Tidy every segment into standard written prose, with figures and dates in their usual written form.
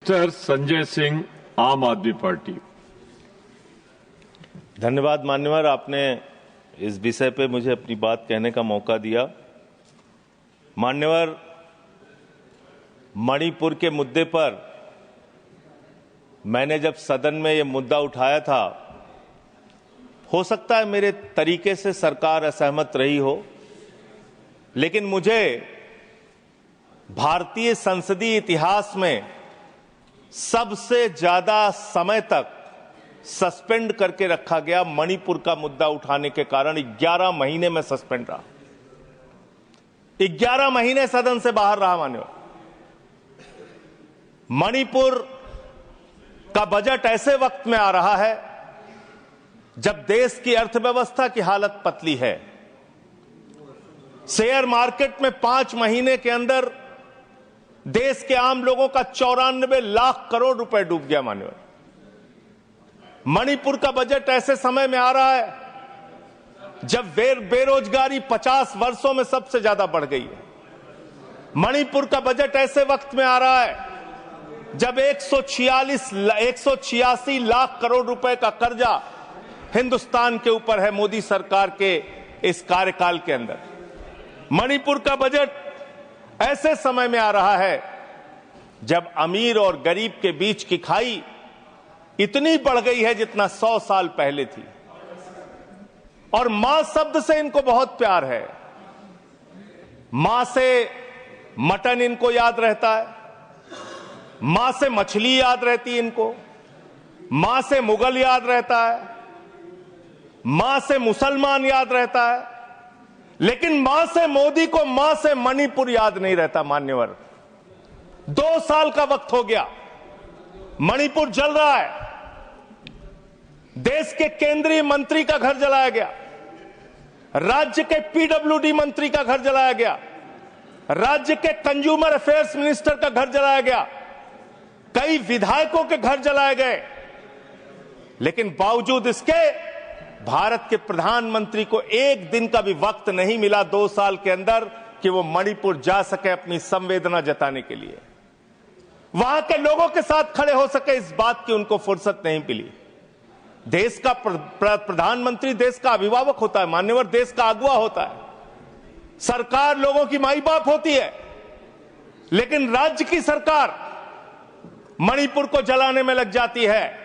Sir Sanjay Singh, आम आदमी party. धन्यवाद मान्यवर, आपने इस विषय पे मुझे अपनी बात कहने का मौका दिया। मान्यवर, मणिपुर के मुद्दे पर मैंने जब सदन में ये मुद्दा उठाया था, हो सकता है मेरे तरीके से सरकार असहमत रही हो, लेकिन मुझे भारतीय संसदीय इतिहास में सबसे ज्यादा समय तक सस्पेंड करके रखा गया मणिपुर का मुद्दा उठाने के कारण 11 महीने में सस्पेंड रहा। 11 महीने सदन से बाहर रहा। मान्यवर, मणिपुर का बजट ऐसे वक्त में आ रहा है जब देश की अर्थव्यवस्था की हालत पतली है। शेयर मार्केट में 5 महीने के अंदर देश के आम लोगों का 94 लाख करोड़ रुपए डूब गया। मान्यवर, मणिपुर का बजट ऐसे समय में आ रहा है जब बेरोजगारी 50 वर्षों में सबसे ज्यादा बढ़ गई है। मणिपुर का बजट ऐसे वक्त में आ रहा है जब 186 लाख करोड़ रुपए का कर्जा हिंदुस्तान के ऊपर है मोदी सरकार के इस कार्यकाल के अंदर। मणिपुर का बजट ऐसे समय में आ रहा है जब अमीर और गरीब के बीच की खाई इतनी बढ़ गई है जितना 100 साल पहले थी। और मां शब्द से इनको बहुत प्यार है। मां से मटन इनको याद रहता है, मां से मछली याद रहती है इनको, मां से मुगल याद रहता है, मां से मुसलमान याद रहता है, लेकिन मां से मोदी को मां से मणिपुर याद नहीं रहता। मान्यवर, 2 साल का वक्त हो गया, मणिपुर जल रहा है। देश के केंद्रीय मंत्री का घर जलाया गया, राज्य के पीडब्ल्यूडी मंत्री का घर जलाया गया, राज्य के कंज्यूमर अफेयर्स मिनिस्टर का घर जलाया गया, कई विधायकों के घर जलाए गए। लेकिन बावजूद इसके भारत के प्रधानमंत्री को एक दिन का भी वक्त नहीं मिला 2 साल के अंदर कि वो मणिपुर जा सके अपनी संवेदना जताने के लिए, वहां के लोगों के साथ खड़े हो सके। इस बात की उनको फुर्सत नहीं मिली। देश का प्रधानमंत्री देश का अभिभावक होता है। मान्यवर, देश का अगुवा होता है। सरकार लोगों की माई बाप होती है, लेकिन राज्य की सरकार मणिपुर को जलाने में लग जाती है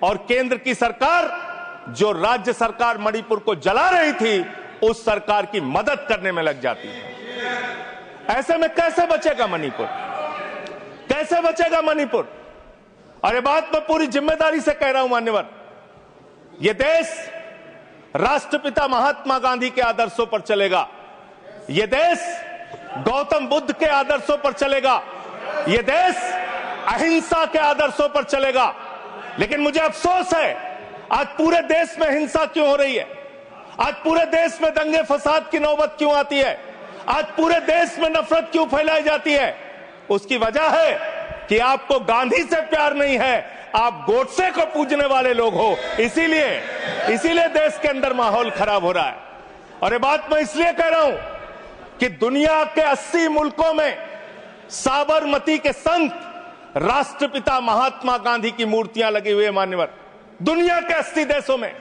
और केंद्र की सरकार, जो राज्य सरकार मणिपुर को जला रही थी, उस सरकार की मदद करने में लग जाती है। ऐसे में कैसे बचेगा मणिपुर? कैसे बचेगा मणिपुर? और ये बात मैं पूरी जिम्मेदारी से कह रहा हूं मान्यवर, ये देश राष्ट्रपिता महात्मा गांधी के आदर्शों पर चलेगा, ये देश गौतम बुद्ध के आदर्शों पर चलेगा, ये देश अहिंसा के आदर्शों पर चलेगा। लेकिन मुझे अफसोस है, आज पूरे देश में हिंसा क्यों हो रही है? आज पूरे देश में दंगे फसाद की नौबत क्यों आती है? आज पूरे देश में नफरत क्यों फैलाई जाती है? उसकी वजह है कि आपको गांधी से प्यार नहीं है, आप गोडसे को पूजने वाले लोग हो। इसीलिए देश के अंदर माहौल खराब हो रहा है। और ये बात मैं इसलिए कह रहा हूं कि दुनिया के 80 मुल्कों में साबरमती के संत राष्ट्रपिता महात्मा गांधी की मूर्तियां लगी हुई है। मान्यवर, दुनिया के 80 देशों में,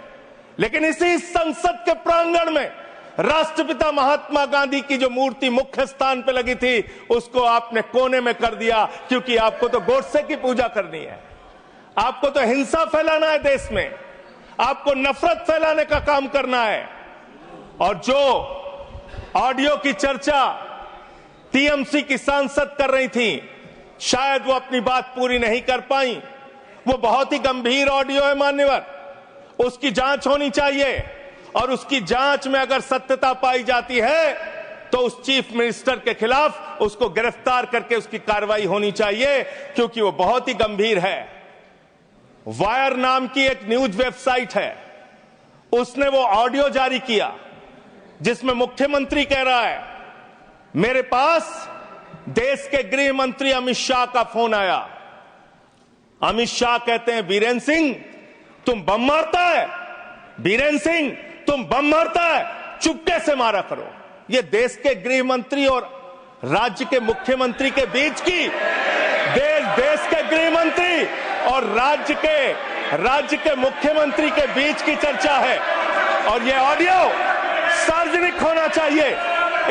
लेकिन इसी संसद के प्रांगण में राष्ट्रपिता महात्मा गांधी की जो मूर्ति मुख्य स्थान पे लगी थी, उसको आपने कोने में कर दिया, क्योंकि आपको तो गोडसे की पूजा करनी है, आपको तो हिंसा फैलाना है देश में, आपको नफरत फैलाने का काम करना है। और जो ऑडियो की चर्चा टीएमसी की सांसद कर रही थी, शायद वो अपनी बात पूरी नहीं कर पाई। वो बहुत ही गंभीर ऑडियो है मान्यवर, उसकी जांच होनी चाहिए, और उसकी जांच में अगर सत्यता पाई जाती है तो उस चीफ मिनिस्टर के खिलाफ उसको गिरफ्तार करके उसकी कार्रवाई होनी चाहिए, क्योंकि वो बहुत ही गंभीर है। वायर नाम की एक न्यूज वेबसाइट है, उसने वो ऑडियो जारी किया जिसमें मुख्यमंत्री कह रहा है, मेरे पास देश के गृह मंत्री अमित शाह का फोन आया। अमित शाह कहते हैं, बीरेन्द्र सिंह तुम बम मारता है, बीरेन्द्र सिंह तुम बम मारता है, चुपके से मारा करो। ये देश के गृह मंत्री और राज्य के मुख्यमंत्री के बीच की देश के गृह मंत्री मंत्री और राज्य के मुख्यमंत्री के बीच की चर्चा है और ये ऑडियो सार्वजनिक होना चाहिए।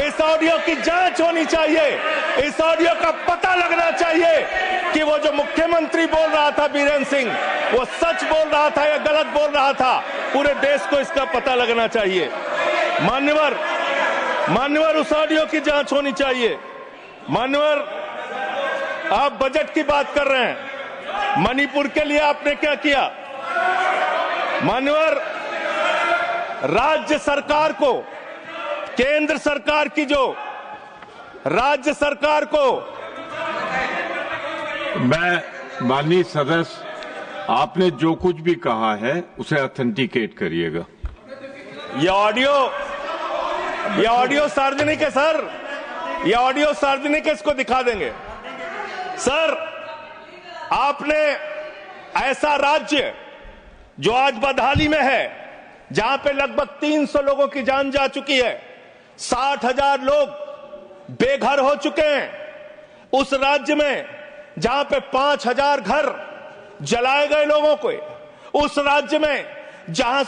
इस ऑडियो की जांच होनी चाहिए। इस ऑडियो का पता लगना चाहिए कि वो जो मुख्यमंत्री बोल रहा था बीरेन सिंह, वो सच बोल रहा था या गलत बोल रहा था। पूरे देश को इसका पता लगना चाहिए। मान्यवर उस ऑडियो की जांच होनी चाहिए। मान्यवर, आप बजट की बात कर रहे हैं, मणिपुर के लिए आपने क्या किया? मान्यवर, राज्य सरकार को, केंद्र सरकार की जो राज्य सरकार को, मैं माननीय सदस्य, आपने जो कुछ भी कहा है उसे ऑथेंटिकेट करिएगा। ये ऑडियो सार्वजनिक है सर, ये ऑडियो सार्वजनिक है, इसको दिखा देंगे। सर, आपने ऐसा राज्य जो आज बदहाली में है, जहां पे लगभग 300 लोगों की जान जा चुकी है, 60,000 लोग बेघर हो चुके हैं, उस राज्य में जहां पे 5,000 घर जलाए गए लोगों को, उस राज्य में जहां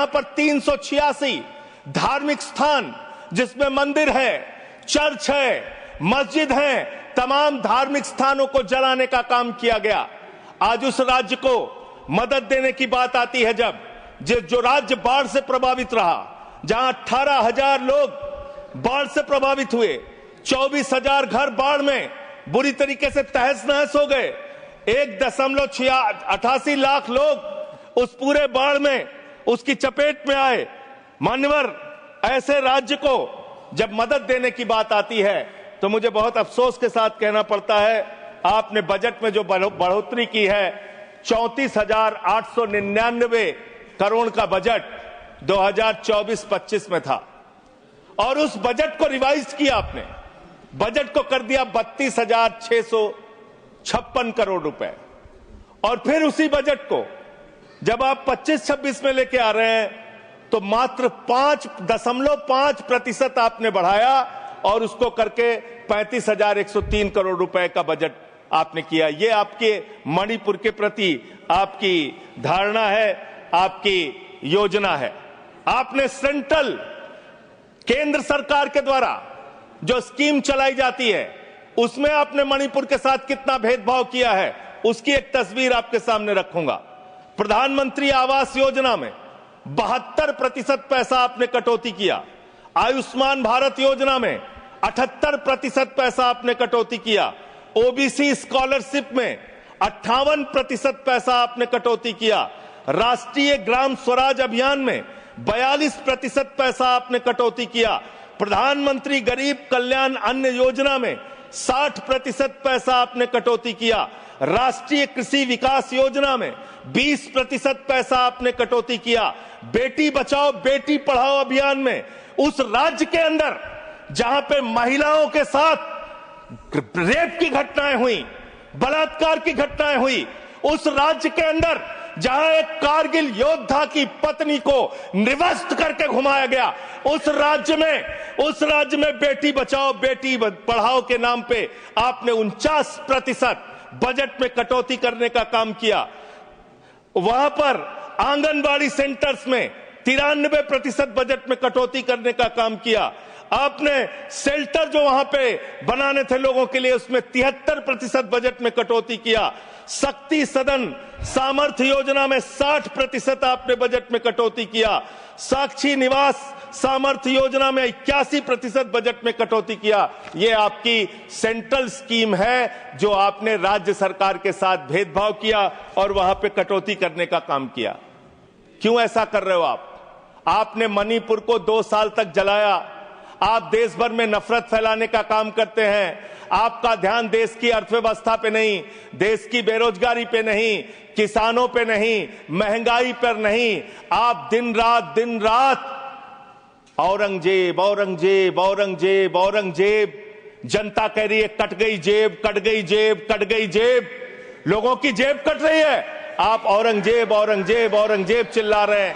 पर 386 धार्मिक स्थान, जिसमें मंदिर है, चर्च है, मस्जिद है, तमाम धार्मिक स्थानों को जलाने का काम किया गया। आज उस राज्य को मदद देने की बात आती है जब जो राज्य बाढ़ से प्रभावित रहा, जहां 18,000 लोग बाढ़ से प्रभावित हुए, 24,000 घर बाढ़ में बुरी तरीके से तहस नहस हो गए, 1.88 लाख लोग उस पूरे बाढ़ में उसकी चपेट में आए। मान्यवर, ऐसे राज्य को जब मदद देने की बात आती है तो मुझे बहुत अफसोस के साथ कहना पड़ता है, आपने बजट में जो बढ़ोतरी की है, 34,899 करोड़ का बजट 2024-25 में था और उस बजट को रिवाइज किया आपने, बजट को कर दिया 32,656 करोड़ रुपए। और फिर उसी बजट को जब आप 25-26 में लेके आ रहे हैं तो मात्र 5.5% आपने बढ़ाया और उसको करके 35,103 करोड़ रुपए का बजट आपने किया। ये आपके मणिपुर के प्रति आपकी धारणा है, आपकी योजना है। आपने सेंट्रल केंद्र सरकार के द्वारा जो स्कीम चलाई जाती है, उसमें आपने मणिपुर के साथ कितना भेदभाव किया है, उसकी एक तस्वीर आपके सामने रखूंगा। प्रधानमंत्री आवास योजना में 72% पैसा आपने कटौती किया। आयुष्मान भारत योजना में 78% पैसा आपने कटौती किया। ओबीसी स्कॉलरशिप में 58% पैसा आपने कटौती किया। राष्ट्रीय ग्राम स्वराज अभियान में 42% पैसा आपने कटौती किया। प्रधानमंत्री गरीब कल्याण अन्न योजना में 60% पैसा आपने कटौती किया। राष्ट्रीय कृषि विकास योजना में 20% पैसा आपने कटौती किया। बेटी बचाओ बेटी पढ़ाओ अभियान में उस राज्य के अंदर जहां पे महिलाओं के साथ रेप की घटनाएं हुई, बलात्कार की घटनाएं हुई, उस राज्य के अंदर जहां एक कारगिल योद्धा की पत्नी को निवस्त करके घुमाया गया, उस राज्य में बेटी बचाओ बेटी पढ़ाओ के नाम पे आपने 49% बजट में कटौती करने का काम किया। वहां पर आंगनबाड़ी सेंटर्स में 93% बजट में कटौती करने का काम किया। आपने शेल्टर जो वहां पे बनाने थे लोगों के लिए, उसमें 73% बजट में कटौती किया। शक्ति सदन सामर्थ्य योजना में 60% आपने बजट में कटौती किया। साक्षी निवास सामर्थ्य योजना में 81% बजट में कटौती किया। ये आपकी सेंट्रल स्कीम है जो आपने राज्य सरकार के साथ भेदभाव किया और वहां पे कटौती करने का काम किया। क्यों ऐसा कर रहे हो आप? आपने मणिपुर को 2 साल तक जलाया। आप देश भर में नफरत फैलाने का काम करते हैं। आपका ध्यान देश की अर्थव्यवस्था पे नहीं, देश की बेरोजगारी पे नहीं, किसानों पे नहीं, महंगाई पर नहीं। आप दिन रात औरंगजेब औरंगजेब औरंगजेब औरंगजेब, जनता कह रही है कट गई जेब कट गई जेब कट गई जेब, लोगों की जेब कट रही है, आप औरंगजेब औरंगजेब औरंगजेब चिल्ला रहे हैं।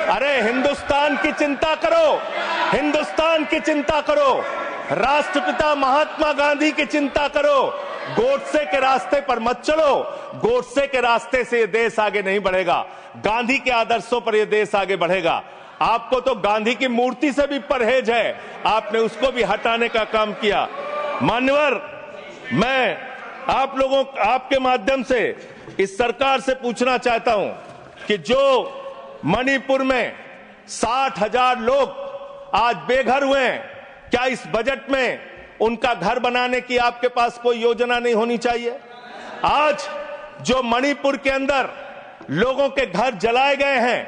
अरे हिंदुस्तान की चिंता करो, हिंदुस्तान की चिंता करो, राष्ट्रपिता महात्मा गांधी की चिंता करो, गोडसे के रास्ते पर मत चलो। गोडसे के रास्ते से ये देश आगे नहीं बढ़ेगा, गांधी के आदर्शों पर ये देश आगे बढ़ेगा। आपको तो गांधी की मूर्ति से भी परहेज है, आपने उसको भी हटाने का काम किया। मान्यवर, मैं आप लोगों, आपके माध्यम से इस सरकार से पूछना चाहता हूं कि जो मणिपुर में 60,000 लोग आज बेघर हुए हैं, क्या इस बजट में उनका घर बनाने की आपके पास कोई योजना नहीं होनी चाहिए? आज जो मणिपुर के अंदर लोगों के घर जलाए गए हैं,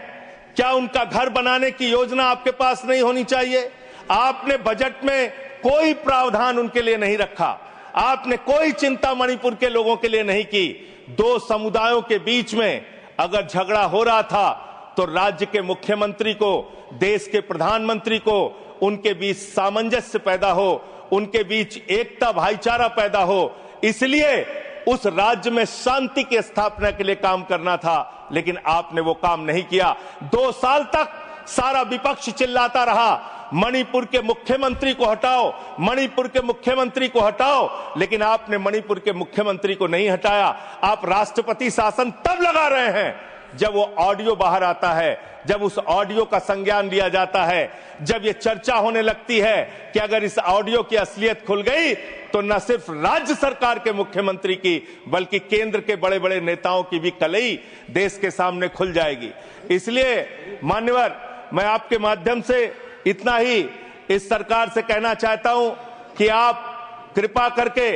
क्या उनका घर बनाने की योजना आपके पास नहीं होनी चाहिए? आपने बजट में कोई प्रावधान उनके लिए नहीं रखा, आपने कोई चिंता मणिपुर के लोगों के लिए नहीं की। दो समुदायों के बीच में अगर झगड़ा हो रहा था तो राज्य के मुख्यमंत्री को, देश के प्रधानमंत्री को उनके बीच सामंजस्य पैदा हो, उनके बीच एकता भाईचारा पैदा हो, इसलिए उस राज्य में शांति की स्थापना के लिए काम करना था, लेकिन आपने वो काम नहीं किया। 2 साल तक सारा विपक्ष चिल्लाता रहा, मणिपुर के मुख्यमंत्री को हटाओ, मणिपुर के मुख्यमंत्री को हटाओ, लेकिन आपने मणिपुर के मुख्यमंत्री को नहीं हटाया। आप राष्ट्रपति शासन तब लगा रहे हैं जब वो ऑडियो बाहर आता है, जब उस ऑडियो का संज्ञान लिया जाता है, जब ये चर्चा होने लगती है कि अगर इस ऑडियो की असलियत खुल गई तो न सिर्फ राज्य सरकार के मुख्यमंत्री की बल्कि केंद्र के बड़े बड़े नेताओं की भी कलई देश के सामने खुल जाएगी। इसलिए मान्यवर, मैं आपके माध्यम से इतना ही इस सरकार से कहना चाहता हूं कि आप कृपा करके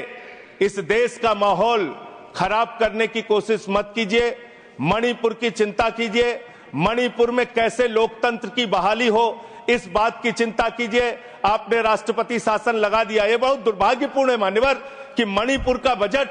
इस देश का माहौल खराब करने की कोशिश मत कीजिए, मणिपुर की चिंता कीजिए, मणिपुर में कैसे लोकतंत्र की बहाली हो इस बात की चिंता कीजिए। आपने राष्ट्रपति शासन लगा दिया, ये बहुत दुर्भाग्यपूर्ण है मान्यवर कि मणिपुर का बजट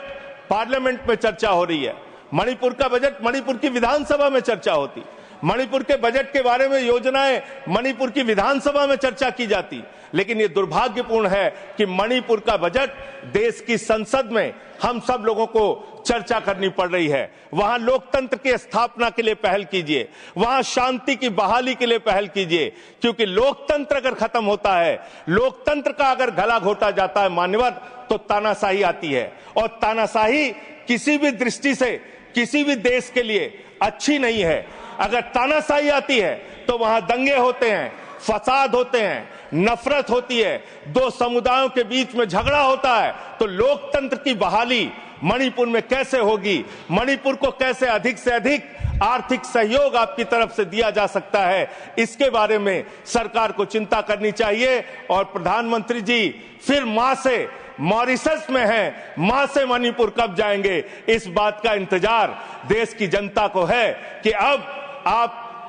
पार्लियामेंट में चर्चा हो रही है, मणिपुर का बजट मणिपुर की विधानसभा में चर्चा होती, मणिपुर के बजट के बारे में योजनाएं मणिपुर की विधानसभा में चर्चा की जाती, लेकिन यह दुर्भाग्यपूर्ण है कि मणिपुर का बजट देश की संसद में हम सब लोगों को चर्चा करनी पड़ रही है। वहां लोकतंत्र की स्थापना के लिए पहल कीजिए, वहां शांति की बहाली के लिए पहल कीजिए, क्योंकि लोकतंत्र अगर खत्म होता है, लोकतंत्र का अगर गला घोटा जाता है मान्यवर, तो तानाशाही आती है, और तानाशाही किसी भी दृष्टि से किसी भी देश के लिए अच्छी नहीं है। अगर तानाशाही आती है तो वहां दंगे होते हैं, फसाद होते हैं, नफरत होती है, दो समुदायों के बीच में झगड़ा होता है, तो लोकतंत्र की बहाली मणिपुर में कैसे होगी? मणिपुर को कैसे अधिक से अधिक आर्थिक सहयोग आपकी तरफ से दिया जा सकता है, इसके बारे में सरकार को चिंता करनी चाहिए। और प्रधानमंत्री जी फिर मां से मॉरिशस में हैं, मां से मणिपुर कब जाएंगे, इस बात का इंतजार देश की जनता को है कि अब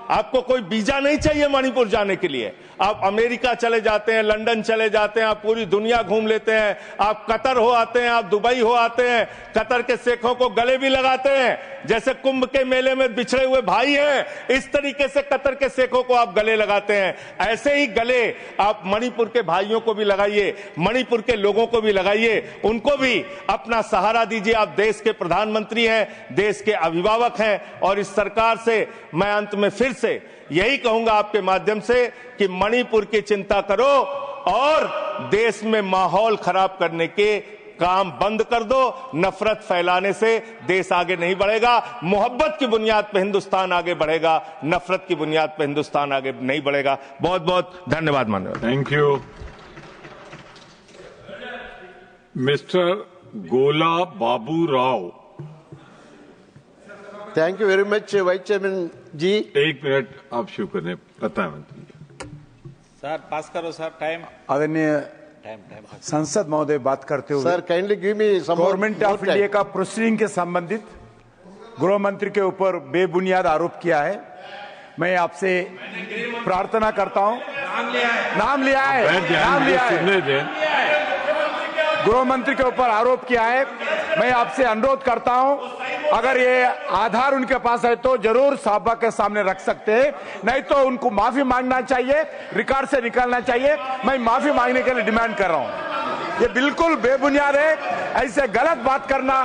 आपको कोई वीजा नहीं चाहिए मणिपुर जाने के लिए। आप अमेरिका चले जाते हैं, लंदन चले जाते हैं, आप पूरी दुनिया घूम लेते हैं, आप कतर हो आते हैं, आप दुबई हो आते हैं, कतर के शेखों को गले भी लगाते हैं, जैसे कुंभ के मेले में बिछड़े हुए भाई हैं, इस तरीके से कतर के शेखों को आप गले लगाते हैं। ऐसे ही गले आप मणिपुर के भाइयों को भी लगाइए, मणिपुर के लोगों को भी लगाइए, उनको भी अपना सहारा दीजिए। आप देश के प्रधानमंत्री हैं, देश के अभिभावक हैं, और इस सरकार से मैं अंत में फिर से यही कहूंगा आपके माध्यम से कि मणिपुर की चिंता करो और देश में माहौल खराब करने के काम बंद कर दो। नफरत फैलाने से देश आगे नहीं बढ़ेगा। मोहब्बत की बुनियाद पर हिंदुस्तान आगे बढ़ेगा, नफरत की बुनियाद पर हिंदुस्तान आगे नहीं बढ़ेगा। बहुत बहुत धन्यवाद माननीय। Thank you. Mister Gola Babu Rao. Thank you very much vice chairman ji. 1 minute आप शुरू करें प्रधानमंत्री। सर पास करो सर, टाइम आदरणीय संसद महोदय बात करते हुए sir kindly give me some government of India का प्रोसीडिंग के संबंधित गृह मंत्री के ऊपर बेबुनियाद आरोप किया है। मैं आपसे प्रार्थना करता हूं, नाम लिया है गृह मंत्री के ऊपर आरोप किया है। मैं आपसे अनुरोध करता हूं, अगर ये आधार उनके पास है तो जरूर सभा के सामने रख सकते हैं, नहीं तो उनको माफी मांगना चाहिए, रिकॉर्ड से निकालना चाहिए। मैं माफी मांगने के लिए डिमांड कर रहा हूं। ये बिल्कुल बेबुनियाद है, ऐसे गलत बात करना,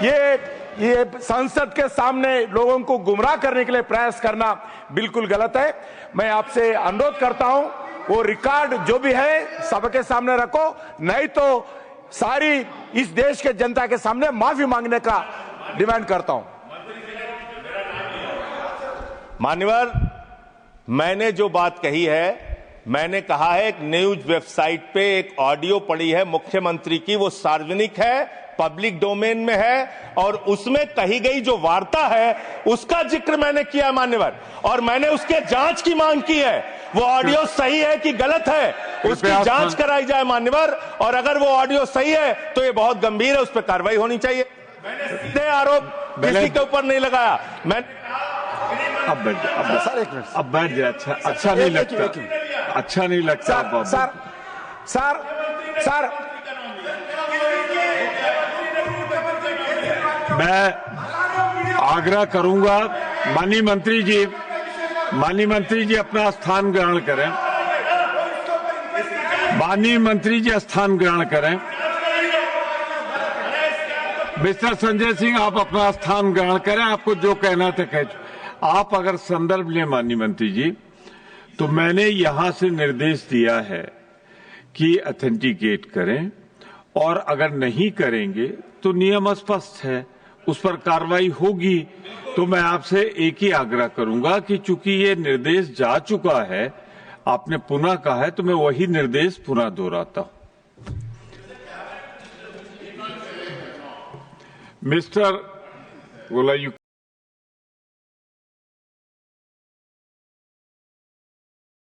ये संसद के सामने लोगों को गुमराह करने के लिए प्रयास करना बिल्कुल गलत है। मैं आपसे अनुरोध करता हूं, वो रिकॉर्ड जो भी है सभा के सामने रखो, नहीं तो सारी इस देश के जनता के सामने माफी मांगने का डिमांड करता हूं। मान्यवर, मैंने जो बात कही है, मैंने कहा है एक न्यूज वेबसाइट पे एक ऑडियो पड़ी है मुख्यमंत्री की, वो सार्वजनिक है, पब्लिक डोमेन में है, और उसमें कही गई जो वार्ता है उसका जिक्र मैंने किया है मान्यवर, और मैंने उसके जांच की मांग की है। वो ऑडियो सही है कि गलत है उसकी जांच कराई जाए मान्यवर, और अगर वो ऑडियो सही है तो ये बहुत गंभीर है, उस पर कार्रवाई होनी चाहिए। मैंने सीधे आरोप किसी के ऊपर नहीं लगाया। मैंने अब बैठ जाए। अच्छा नहीं लगता, अच्छा नहीं लगता। सर मैं आग्रह करूंगा, माननीय मंत्री जी अपना स्थान ग्रहण करें। माननीय मंत्री जी स्थान ग्रहण करें। मिस्टर संजय सिंह, आप अपना स्थान ग्रहण करें। आपको जो कहना था कह। आप अगर संदर्भ लें माननीय मंत्री जी, तो मैंने यहां से निर्देश दिया है कि ऑथेंटिकेट करें, और अगर नहीं करेंगे तो नियम स्पष्ट है, उस पर कार्रवाई होगी। तो मैं आपसे एक ही आग्रह करूंगा कि चूंकि ये निर्देश जा चुका है, आपने पुनः कहा है, तो मैं वही निर्देश पुनः दोहराता हूं। मिस्टर गोलायू